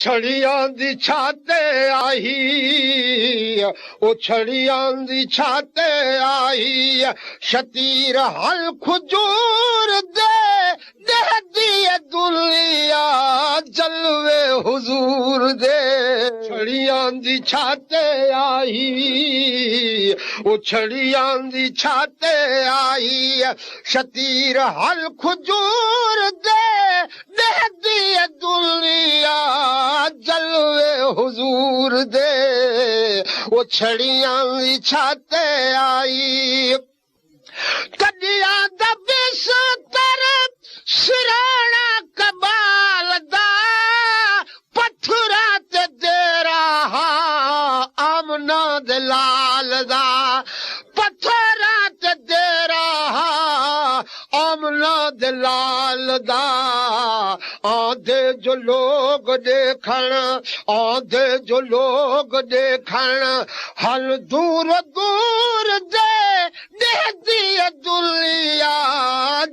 چھڑیاں دی چھاتے آئی، او چھڑیاں دی چھاتے آئی، شتیر حل کھجور دے دے دیے دنیا جلوے حضور دے۔ چھڑیاں دی چھاتے آئی، او چھڑیاں دی چھاتے آئی، شتیر حل کھجور دے دے دیے دنیا جلوے حضور دے۔ وہ چھڑیاں دی چھاتے آئی، کڈیاں دا بستر سرانا کبال دا، پتھرا تے دیرا آمنا دے لال دا، پتھرا تے دیرا آمنا دے لال دا۔ آدھے جو لوگ دیکھن، آدھے جو لوگ دیکھن، ہل دور دور دے دے دیے دنیا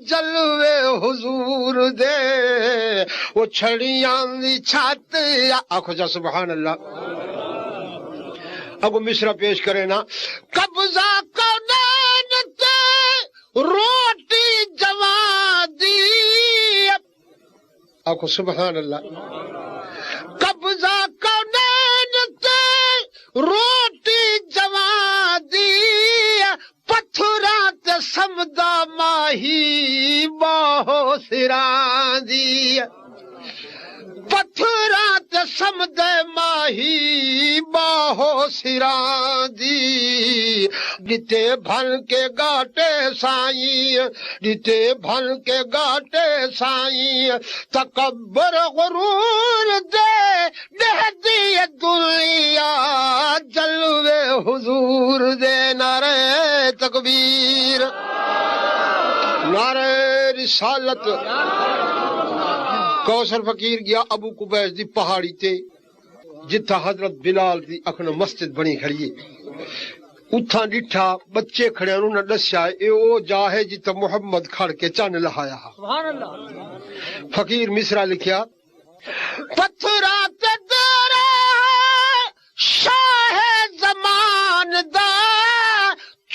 جلوے حضور دے۔ وہ چھڑیاں دی چھت، آخو جا سبحان اللہ۔ اگو مصرع پیش کرے نا، قبضہ کونین تے روٹی جوان دی، آخو سبحان اللہ۔ قبضہ کونین تے روٹی جوان دی، پتھراں تے سمدا ماہی باہو سراں دی، پتھراں تے سمدے ماہی باہو سراں دی۔ ڈٹے بھل کے گاٹے سائیں، ڈٹے بھل کے گاٹے سائیں، تکبر غرور دے دے دیے دنیا جلوے حضور دے۔ نعرہ تکبیر، نعرہ رسالت۔ کوثر فقیر گیا ابو قبیس دی پہاڑی تے، جتھا حضرت بلال دی اکھن مسجد بنی کھڑی ہے، اتھا ڈٹھا بچے کھڑے انہوں نے دسیا اے او جا ہے جتھا محمد کھڑ کے چن لہایا۔ سبحان اللہ۔ فقیر مصرع لکھیا، پتھرا تے دیرا شاہ زمان دا،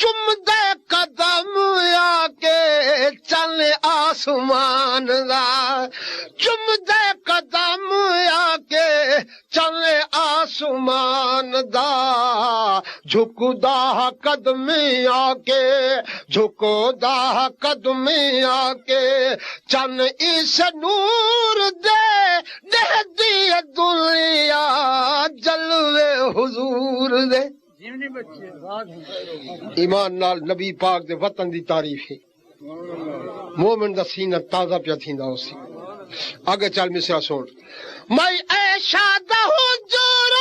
چم دے قدم آ کے چل آسمان دا، چم دے قدم آ کے چل آسمان دا، جھکدا قدم آ کے، جھکدا قدم آ کے، چن اس نور دے دے دیے دنیا جلوے حضور دے۔ ایمان نال نبی پاک دے وطن دی تعریف ہے، مومن دا سینہ تازہ پیا تھیندا ہوسی۔ آگے چل مصرع سن، میں ایشا دا حضور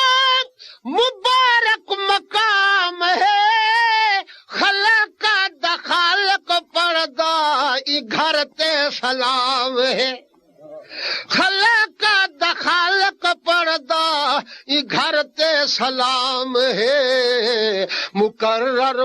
مبارک مقام ہے، خلق دا خالق پردہ ای گھر تے سلام ہے، خلق دا خالق پردہ ای گھر تے سلام ہے، مقرر